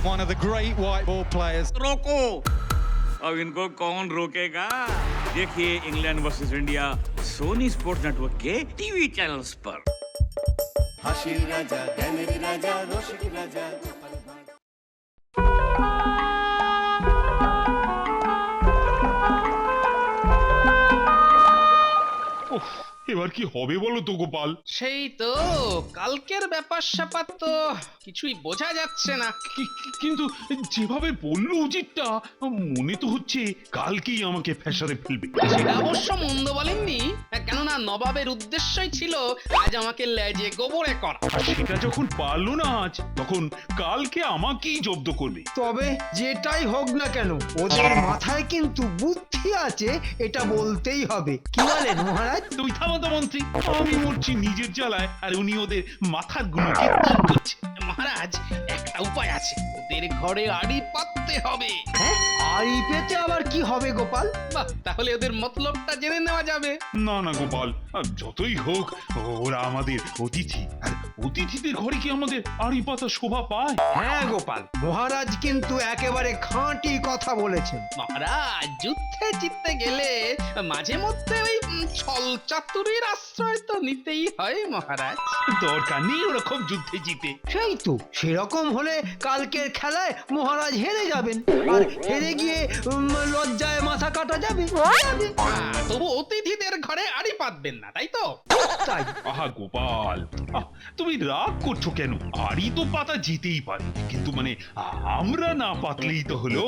one of the great white ball players. रोको, अब इनको कौन रोकेगा? देखिए England versus India Sony Sports Network के टीवी चैनल्स पर। হাসির রাজা জ্ঞানের রাজা রসিক রাজা উফ, এবার কি হবে বলো তো গোপাল? সেই তো কালকের ব্যাপার স্যাপার তো কিছুই বোঝা যাচ্ছে না। কিন্তু যেভাবে বললো উচিতটা মনে তো হচ্ছে কালকেই আমাকে ফ্যাসারে ফেলবে। সেটা অবশ্য মন্দ বলেননি, কেননা নবাবের উদ্দেশ্যই ছিল আজ আমাকে লেজে গোবরে করা। আর সেটা যখন পারলো না আজ, তখন কালকে আমাকেই জব্দ করবে। তবে যেটাই হোক না কেন ওদের মাথায় কিন্তু বুদ্ধি আছে, এটা বলতেই হবে। কি বলেন মহারাজ? তুই থামো তো মন্ত্রী, আমি মরছি নিজের জ্বালায় আর উনি ওদের মাথার গুলোকে ঠিক করছে। মহারাজ, একটা উপায় আছে, ওদের ঘরে আড়ি পাততে হবে। হ্যাঁ, আড়ি পেতে আবার কি হবে গোপাল? বাহ, তাহলে ওদের মতলবটা জেনে নেওয়া যাবে। না না গোপাল, আর যতই হোক ওরা আমাদের অতিথি, আর অতিথিদের ঘরে কি আমাদের আড়ি পাতা শোভা পায়? হ্যাঁ গোপাল, মহারাজ কিন্তু একেবারে খাঁটি কথা বলেছেন। মহারাজ, যুদ্ধে জিততে গেলে মাঝে মধ্যে ওই ছল চাতুরির আশ্রয় তো নিতেই হয় মহারাজ। দরকার নেই ওরকম যুদ্ধে জিতে। সেই তো, সেরকম হলে কালকের খেলায় মহারাজ হেরে যাবেন, আর হেরে গিয়ে লজ্জায় মাথা কাটা যাবে। তবু অতিথিদের ঘরে আড়ি পাতবেন না, তাই তো? তাই আহা গোপাল, তুমি রাগ করছো কেন? আড়ি তো পাতা যেতেই পারে, কিন্তু মানে আমরা না পাতলেই তো হলো।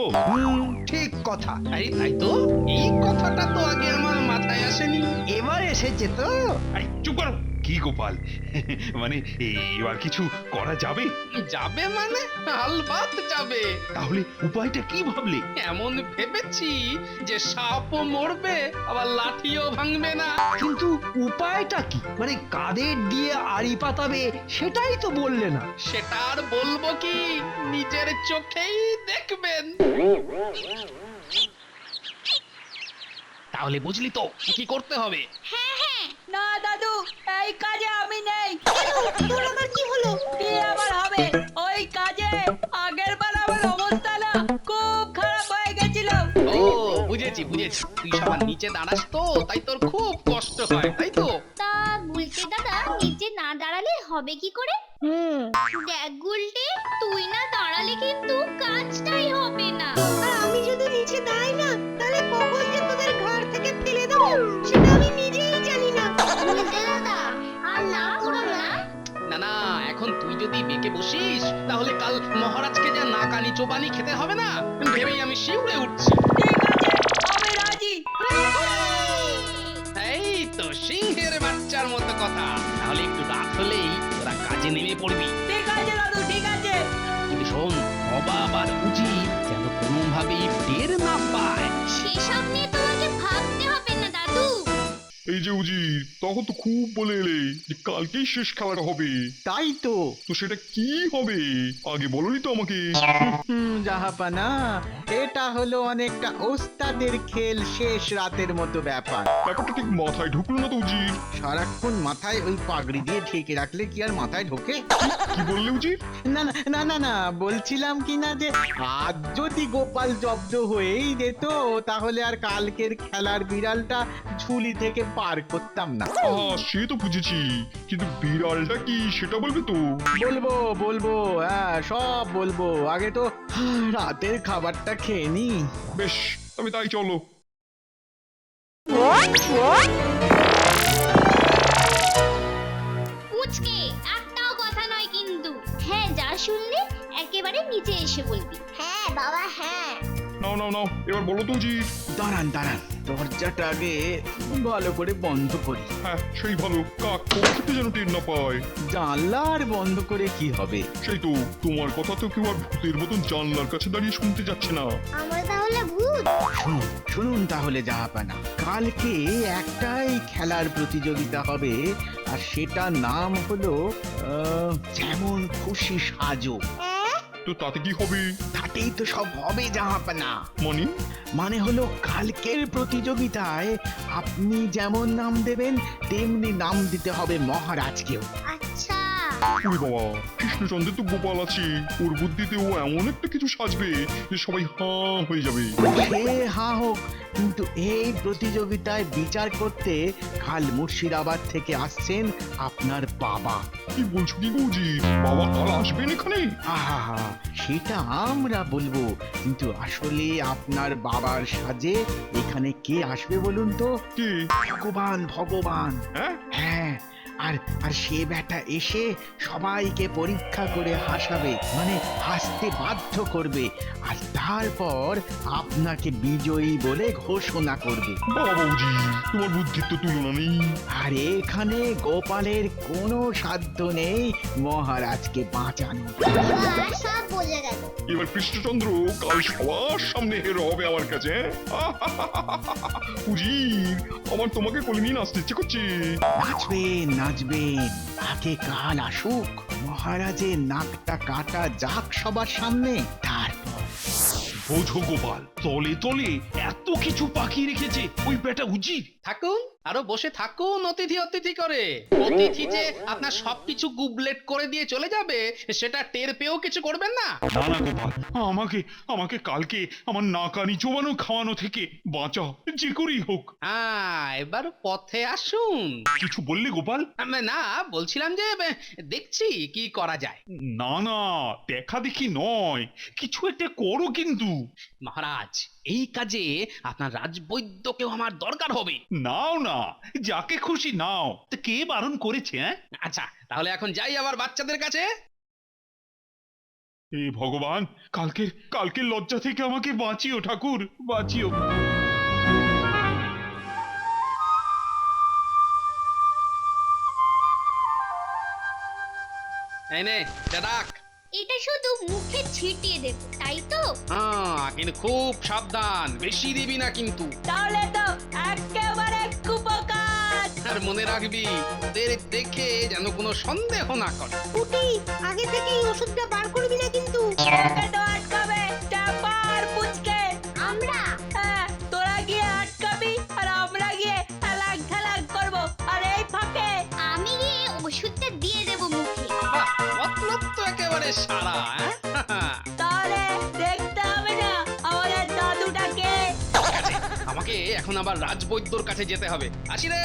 ঠিক কথা। আরে তাই তো, এই কথাটা তো আগে আমার মাথায় আসেনি। এবার এসেছে তো। আরে চুপ করো। কি গোপাল, মানে এবার কিছু করা যাবে? যাবে মানে আলবাত যাবে। তাহলে উপায়টা কি ভাবলে? এমন ভেবেছি যে সাপও মরবে আবার লাঠিও ভাঙবে না। কিন্তু উপায়টা কি? মানে কাদের দিয়ে আড়ি পাতাবে সেটাই তো বললে না। সেটা আর বলবো কি, নিজের চোখেই দেখবেন। তাহলে বুঝলি তো কি করতে হবে? না দাদু, এই কাজে আমি নেই। তোর আবার কি হলো? কি আবার হবে? ওই কাজে আগের বার আমার অবস্থা না খুব খারাপ হয়ে গেছিল। ও বুঝেছি বুঝেছি, তুই সবার নিচে দাঁড়াস তো, তাই তোর খুব কষ্ট হয়, তাই তো? তা গুলটে দাদা নিচে না দাঁড়ালে হবে কি করে? দেখ গুলটে, তুই না দাঁড়ালে কিন্তু কাজটাই হবে না। আর আমি যদি নিচে দাঁড়াই না, তাহলে কখন যে তোদের ঘর থেকে ফেলে দেবো সেটা আমি নিজেই জানি না। গুলটে দাদা, আর না করো না। না না, এখন তুই যদি বেঁকে বসিস তাহলে কাল মহারাজকে যা নাকানি চোবানি খেতে হবে না, ভেবেই আমি শিউরে উঠছি। ঠিক আছে, আমি রাজি। এই তো সিংহের বাচ্চার মতো কথা। তাহলে একটু রাত হলেই তোরা কাজে নেমে পড়বি। ঠিক আছে দাদু, ঠিক আছে। কিন্তু শোন, নবাব আর উচিত যেন কোনোভাবেই টের না পায়। সেসব নিয়ে তোমাকে ভাবতে হবে না দাদু। এই যে উজির, তখন তো খুব বলে এলে যে কালকেই শেষ খেলাটা হবে। তাই তো। তো সেটা কি হবে আগে বলনি তো আমাকে। জাহাপানা, এটা হলো অনেকটা ওস্তাদের খেল শেষ রাতের মতো ব্যাপার। ব্যাপারটা ঠিক মাথায় ঢুকলো না তো উজির। সারাক্ষণ মাথায় ওই পাগড়ি দিয়ে ঢেকে রাখলে কি আর মাথায় ঢোকে? কি বললে উজির? না না না না না, বলছিলাম কি না যে আজ যদি গোপাল জব্দ হয়েই যেত, তাহলে আর কালকের খেলার বিড়ালটা ঝুলি থেকে পার করতাম না। সে তো বুঝেছি, কিন্তু বিড়ালটা কি সেটা বলবে তো? বলবো বলবো, হ্যাঁ সব বলবো। আগে তো রাতের খাবারটা খেয়ে নি। বেশ, আমি তাই চলো। পুচকে, একটাও কথা নয় কিন্তু। হ্যাঁ, যা শুনলে একেবারে নিচে এসে বলবি। হ্যাঁ বাবা, হ্যাঁ। নাও নাও নাও, এবার বলো তো উজির। দাঁড়ান দাঁড়ান, দরজাটা আগে ভালো করে বন্ধ করি। হ্যাঁ সেই ভালো, কাক পক্ষে যেন টের না পায়। জানলা আর বন্ধ করে কি হবে? সেই তো, তোমার কথা তো কেউ আর ভূতের মতন জানলার কাছে দাঁড়িয়ে শুনতে যাচ্ছে না। আমরা তাহলে ভূত? শুনুন শুনুন তাহলে জাহাপানা, কালকে একটাই খেলার প্রতিযোগিতা হবে, আর সেটা নাম হলো যেমন খুশি সাজো। তো তাতে কি হবে? তাতেই তো সব হবে জাহাপানা। মানে? মানে হলো কালকের প্রতিযোগিতায় আপনি যেমন নাম দেবেন তেমনি নাম দিতে হবে মহারাজকেও। আচ্ছা, ওরে বাবা, কৃষ্ণচন্দ্রের তো গোপাল আছে, ওর বুদ্ধিতেও এমন একটা কিছু সাজবে যে সবাই হাঁ হয়ে যাবে। সে হা হোক, কিন্তু এই প্রতিযোগিতায় বিচার করতে কাল মুর্শিদাবাদ থেকে আসছেন আপনার বাবা। কি বলছো কি বৌজি, বাবা কাল আসবেন এখানে? আহা, সেটা আমরা বলবো, কিন্তু আসলে আপনার বাবার সাজে এখানে কে আসবে বলুন তো? কে? ভগবান ভগবান। হ্যাঁ? হ্যাঁ, আর আর সে বেটা এসে সবাইকে পরীক্ষা করে হাসাবে, মানে হাসতে বাধ্য করবে, আর তারপর আপনাকে বিজয়ী বলে ঘোষণা করবে। বাবা বৌজি, তোমার বুদ্ধির তো তুলনা নেই। আর এখানে গোপালের কোনো সাধ্য নেই মহারাজকে বাঁচানো। এবার সব বোঝা গেল। এবার কৃষ্ণচন্দ্র কাল সবার সামনে হেরো হবে আমার কাছে। উজির, আমার তোমাকে কোলে নিয়ে নাচতে ইচ্ছে করছে। নাচবেন নাচবেন, আগে কাল আসুক, মহারাজের নাকটা কাটা যাক সবার সামনে, তারপর। বোঝো গোপাল, তলে তলে এত কিছু পাকিয়ে রেখেছে ওই বেটা উজির। থাকুন, আরো বসে থাকুন অতিথি অতিথি করে। অতিথি যে আপনার সবকিছু গুবলেট করে দিয়ে চলে যাবে সেটা টের পেয়েও কিছু করবেন না। না না গোপাল, আমাকে আমাকে কালকে আমার নাকানি চোবানো খাওয়ানো থেকে বাঁচাও, যে করেই হোক। এবার পথে আসুন। কিছু বললে গোপাল? না, বলছিলাম যে দেখছি কি করা যায়। না না, দেখা দেখি নয়, কিছু একটা করো কিন্তু। মহারাজ, এই কাজে আপনার রাজবৈদ্যকেও আমার দরকার হবে। নাও না, যাকে খুশি নাও, তা কে বারণ করেছে? হ্যাঁ, আচ্ছা, তাহলে এখন যাই আবার বাচ্চাদের কাছে। হে ভগবান, কালকের লজ্জা থেকে আমাকে বাঁচিও ঠাকুর, বাঁচিও। এই নে, ডাক। এটা শুধু মুখে ছিটিয়ে দেব, তাই তো? কিন্তু খুব সাবধান, বেশি দিবি না কিন্তু। তাহলে তো একেবারে কুপকার। আর মনে রাখবি, ওদের দেখে যেন কোনো সন্দেহ না করে। পুটি, আগে থেকেই ওষুধটা বার করবি না কিন্তু। একে তো আটকাবে চাপার পুচকে। আমরা হ্যাঁ, তোরা গিয়ে আটকাবি আর আমরা গিয়ে ঠেলাক ঠেলাক করবো। আর এই ফাঁকে আমি গিয়ে ওষুধটা দিয়ে দেব মুখে। বাহ, মতলব তো একেবারে সারা। তাহলে দেখতে হবে না আমাদের দাদুটাকে। আমাকে এখন আবার রাজবৈদ্যর কাছে যেতে হবে। আসি রে।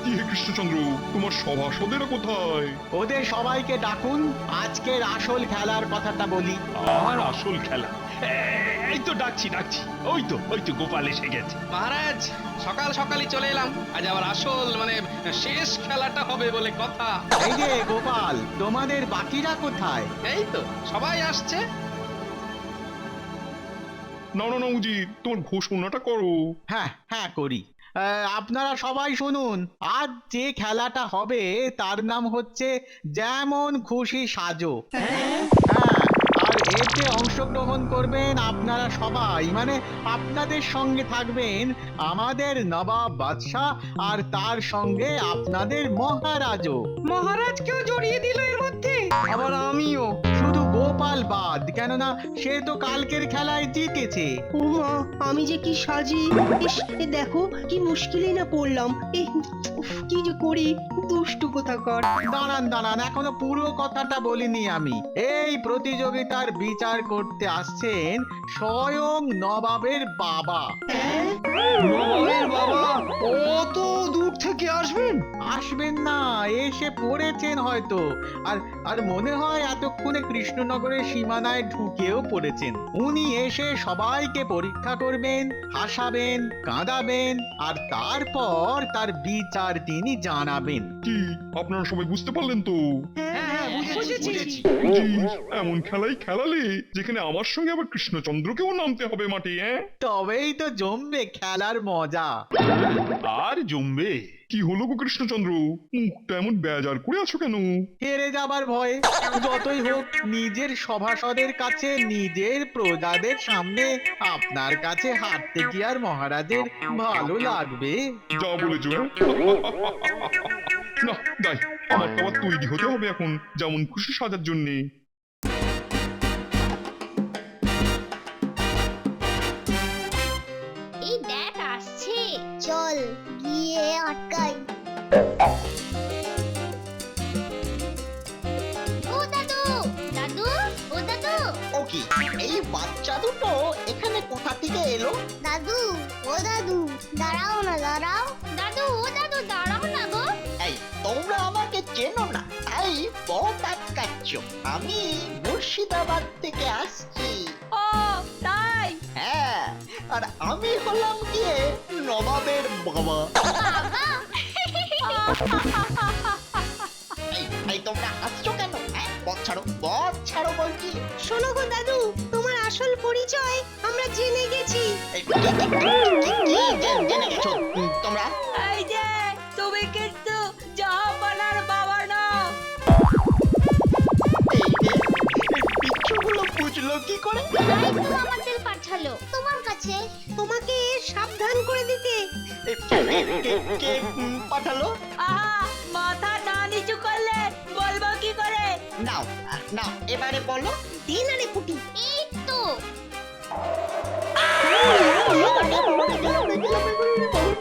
কি হে কৃষ্ণচন্দ্র, তোমার সভাসদেরা কোথায়? ওদের সবাইকে ডাকুন, আজকের আসল খেলার কথাটা বলি। আর আসল খেলা? এই তো ডাকছি, ওই তো গোপাল এসে গেছে। মহারাজ, সকাল সকালই চলে এলাম। আজ আবার আসল মানে শেষ খেলাটা হবে বলে কথা। এই যে গোপাল, তোমাদের বাকিরা কোথায়? এই তো সবাই আসছে। না না না উজির, তোমার ঘোষণাটা করো। হ্যাঁ হ্যাঁ করি। আপনারা সবাই শুনুন, আজ যে খেলাটা হবে তার নাম হচ্ছে যেমন খুশি সাজো। হ্যাঁ, আর এতে অংশগ্রহণ করবেন আপনারা সবাই, মানে আপনাদের সঙ্গে থাকবেন আমাদের নবাব বাদশাহ আর তার সঙ্গে আপনাদের মহারাজও। মহারাজকেও জড়িয়ে দিল এর মধ্যে। আবার আমিও, শুধু গোপাল বাদ, কেননা সে তো কালকের খেলায় জিতেছে। ও মা, আমি যে কি সাজি! ইস, এ দেখো কি মুশকিলে না পড়লাম। কি যে করি, দুষ্টু কোথাকার। দাঁড়ান, এখনো পুরো কথাটা বলিনি আমি। এই প্রতিযোগিতার বিচার করতে আসছেন স্বয়ং নবাবের বাবা। নবাবের বাবা অত দূর থেকে আসবেন? আসবেন না, এসে পড়েছেন হয়তো। আর মনে হয় এতক্ষণে কৃষ্ণনগরের সীমানায় ঢুকেও পড়েছেন। উনি এসে সবাইকে পরীক্ষা করবেন, হাসাবেন, কাঁদাবেন, আর তারপর তার বিচার তিনি জানাবেন। কি আপনারা সবাই বুঝতে পারলেন তো? হ্যাঁ, বুঝতে বুঝেছি বুঝিস, এমন খেলাই খেলালে যেখানে আমার সঙ্গে আবার কৃষ্ণচন্দ্রকেও নামতে হবে মাঠে, হ্যাঁ? তবেই তো জমবে খেলার মজা। আর জমবে। কি হলো গো কৃষ্ণচন্দ্র, মুখটা এমন বেজার করে আছো কেন? হেরে যাবার ভয়ে। যতই হোক নিজের সভাসদের কাছে, নিজের প্রজাদের সামনে আপনার কাছে হারতে কি আর মহারাজের ভালো লাগবে? যা বলেছো, হ্যাঁ? না তাই আমার তো আবার তৈরি হতে হবে এখন যেমন খুশি সাজার জন্যে। এই দেখ আসছে, চল গিয়ে আটকাই। ও দাদু, দাদু, ও দাদু। ও কি এই বাচ্চা দুটো এখানে কোথা থেকে এলো? দাদু, ও দাদু, দাঁড়াও না, দাঁড়াও। দাদু, ও দাদু, দাঁড়াও না গো। এই তোমরা আমাকে চেনো না, তাই পথ আটকাচ্ছ। আমি মুর্শিদাবাদ থেকে আসছি। ও তাই? হ্যাঁ, আর আমি হলাম গিয়ে নবাবের বাবা। বাবা, এই তোমরা হাসছো কেন? হ্যাঁ, পথ ছাড়ো বলছি। শোনো গো দাদু, তোমার আসল পরিচয় আমরা জেনে গেছি। এই, জেনে গেছো তোমরা? এই যে তুমি কিন্তু জাহাপানার বাবা না। এই যে পিচ্ছুগুলো বুঝলো কি করে? তাই তো আমাদের পাঠালো তোমার কাছে। তোমাকে সাবধান করে দিতে। কে পাঠালো? আহা, মাথা না নিচু করলে বলবো কি করে? নাও নাও, এবারে বলো। দিন আরে পুটি। এই তো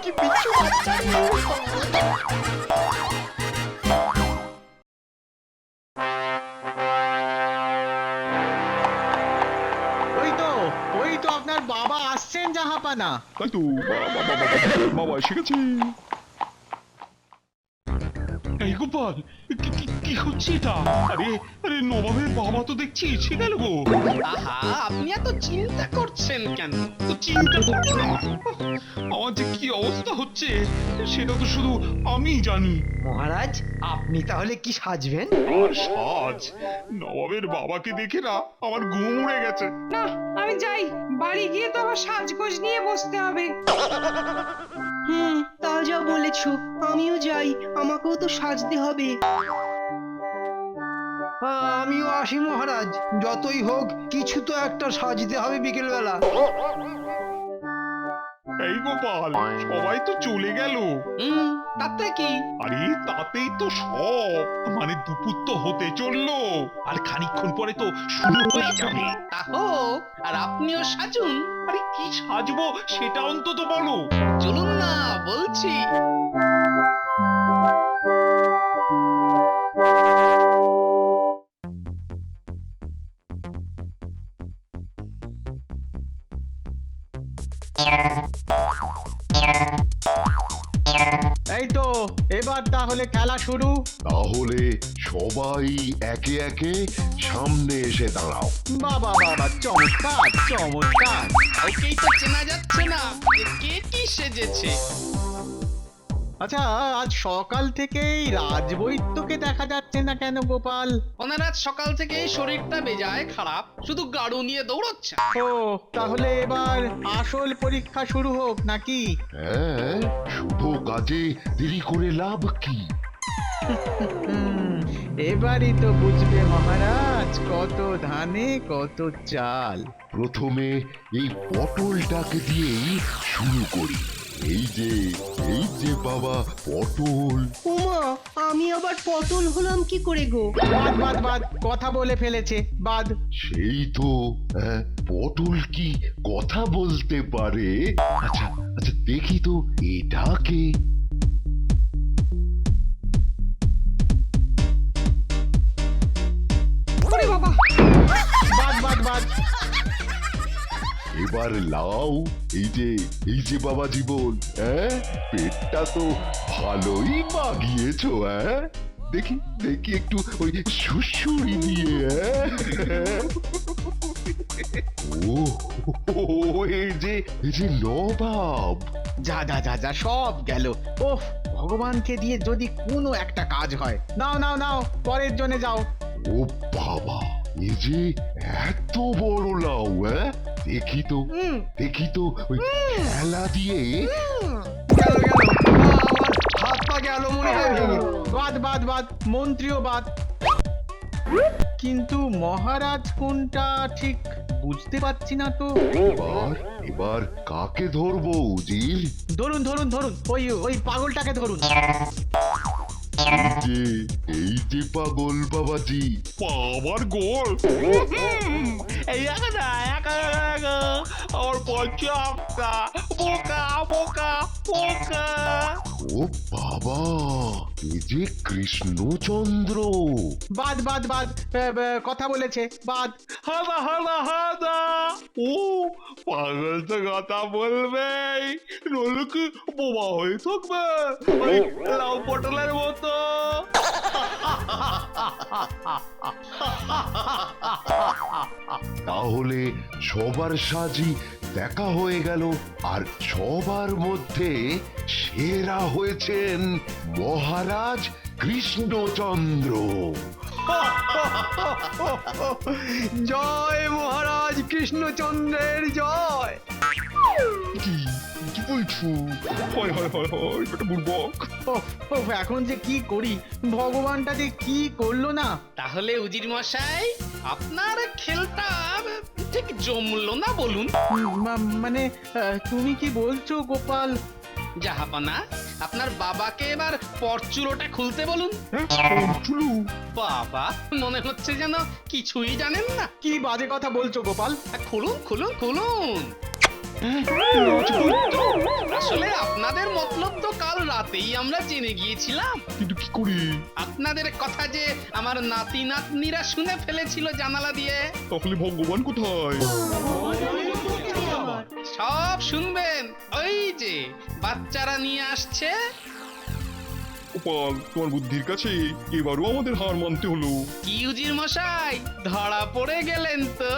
কি পিচ্ছু বাচ্চা। ওই তো আপনার বাবা আসছেন জাহাপানা। তাই তো বাবা এসে গেছে। এই গোপাল, কি হচ্ছে এটা? আরে আরে নবাবের বাবা তো দেখছি এসে গেল গো। আহা, আপনি এত চিন্তা করছেন কেন? তো চিন্তা করো না। আমার যে কি অবস্থা হচ্ছে সেটা তো শুধু আমিই জানি। মহারাজ আপনি তাহলে কি সাজবেন? আর সাজ, নবাবের বাবাকে দেখে না আমার ঘুম উড়ে গেছে। না আমি যাই, বাড়ি গিয়ে তো আবার সাজগোজ নিয়ে বসতে হবে। তা যা বলেছো, আমিও যাই, আমাকেও তো সাজতে হবে। আমিও আসি মহারাজ, যতই হোক কিছু তো একটা সাজতে হবে বিকেল বেলা। এই গোপাল, সবাই তো চলে গেল। তাতে কি? আরে তাতেই তো সব, মানে দুপুর তো হতে চললো, আর খানিকক্ষণ পরে তো শুরু হয়ে যাবে। তা হোক, আর আপনিও সাজুন। আরে কি সাজবো সেটা অন্তত বলো। চলুন না বলছি। এই তো এবার তাহলে খেলা শুরু। তাহলে সবাই একে একে সামনে এসে দাঁড়াও। বাবা বাবা, চমৎকার চমৎকার। কাউকেই তো চেনা যাচ্ছে না যে কে কি সেজেছে। আচ্ছা, আজ সকাল থেকেই রাজবৈদ্যকে দেখা যাচ্ছে না কেন গোপাল? ওনার আজ সকাল থেকেই শরীরটা বেজায় খারাপ, শুধু গাড়ু নিয়ে দৌড়চ্ছে। ও, তাহলে এবার আসল পরীক্ষা শুরু হোক নাকি? হ্যাঁ, শুভ কাজে দেরি করে লাভ কি? এবারই তো বুঝবে মহারাজ, কত ধানে কত চাল। প্রথমে এই পটলটাকে দিয়েই শুরু করি। এই যে বাবা পটল। ওমা, আমি আবার পটল হলাম কি করে গো? বাদ বাদ বাদ, কথা বলে ফেলেছে, বাদ। সেই তো, পটল কি কথা বলতে পারে? আচ্ছা আচ্ছা, দেখি তো এটাকে। বাদ বাদ বাদ। এবার লাউ। এই যে বাবা জীবন, পেটটা তো ভালোই মাগিয়েছো। দেখি দেখি একটু ওই সুসুরি দিয়ে। এই যে নবাব। যা যা যা যা, সব গেল। ওহ, ভগবানকে দিয়ে যদি কোনো একটা কাজ হয়। নাও নাও নাও, পরের জনে যাও। ও বাবা, এ যে এত বড় লাউ, দেখি তো দেখি তো ওই খেলা দিয়ে। গেল গেল, আমার হাত পা গেল মনে হয় ভেঙে। বাদ বাদ বাদ, মন্ত্রীও বাদ। কিন্তু মহারাজ কোনটা ঠিক বুঝতে পারছি না তো। এবার এবার কাকে ধরবো উজির? ধরুন ধরুন ধরুন, ওই ওই পাগলটাকে ধরুন। এই যে পাগল বাবাজি। পাওয়ার গোল এই দেখো না, আমার পঞ্চাশটা বোকা বোকা বোকা। ও বাবা, এ যে কৃষ্ণচন্দ্র। বাদ বাদ বাদ, কথা বলেছে, বাদ। হাদা হাদা হাদা, ও পাগল তো কথা বলবে, নইলে কি বোমা হয়ে থাকবে ওই লাউ পটলের মতো। তাহলে সবার সাজি দেখা হয়ে গেল, আর সবার মধ্যে সেরা হয়েছেন মহারাজ কৃষ্ণচন্দ্র। জয় মহারাজ কৃষ্ণচন্দ্রের জয়। কি বলছো? হয় হয় হয় হয়, এটা বুড়বক। এখন যে কি করি, ভগবানটা যে কি করলো না। তাহলে উজির মশাই, আপনার খেলটা ঠিক জমলো না বলুন। মানে তুমি কি বলছো গোপাল? জাহাপানা, আপনার বাবাকে এবার পরচুলোটা খুলতে বলুন। বাবা, মনে হচ্ছে যেন কিছুই জানেন না। কি বাজে কথা বলছো গোপাল? খুলুন খুলুন খুলুন। আসলে আপনাদের মতলব তো কাল রাতেই আমরা জেনে গিয়েছিলাম। কিন্তু কি করি? আপনাদের কথা যে আমার নাতি নাতনিরা শুনে ফেলেছিল জানালা দিয়ে। তাহলে ভগবান কোথায়? সব শুনবেন, ওই যে বাচ্চারা নিয়ে আসছে। গোপাল, তোমার বুদ্ধির কাছে এবারও আমাদের হার মানতে হলো। কি উজির মশাই, ধরা পড়ে গেলেন তো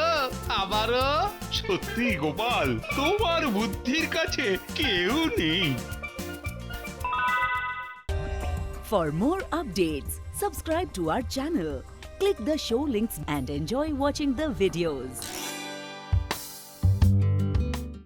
আবারও? সত্যি গোপাল, তোমার বুদ্ধির কাছে কেউ নেই। For more updates, subscribe to our channel, click the show links and enjoy watching the videos.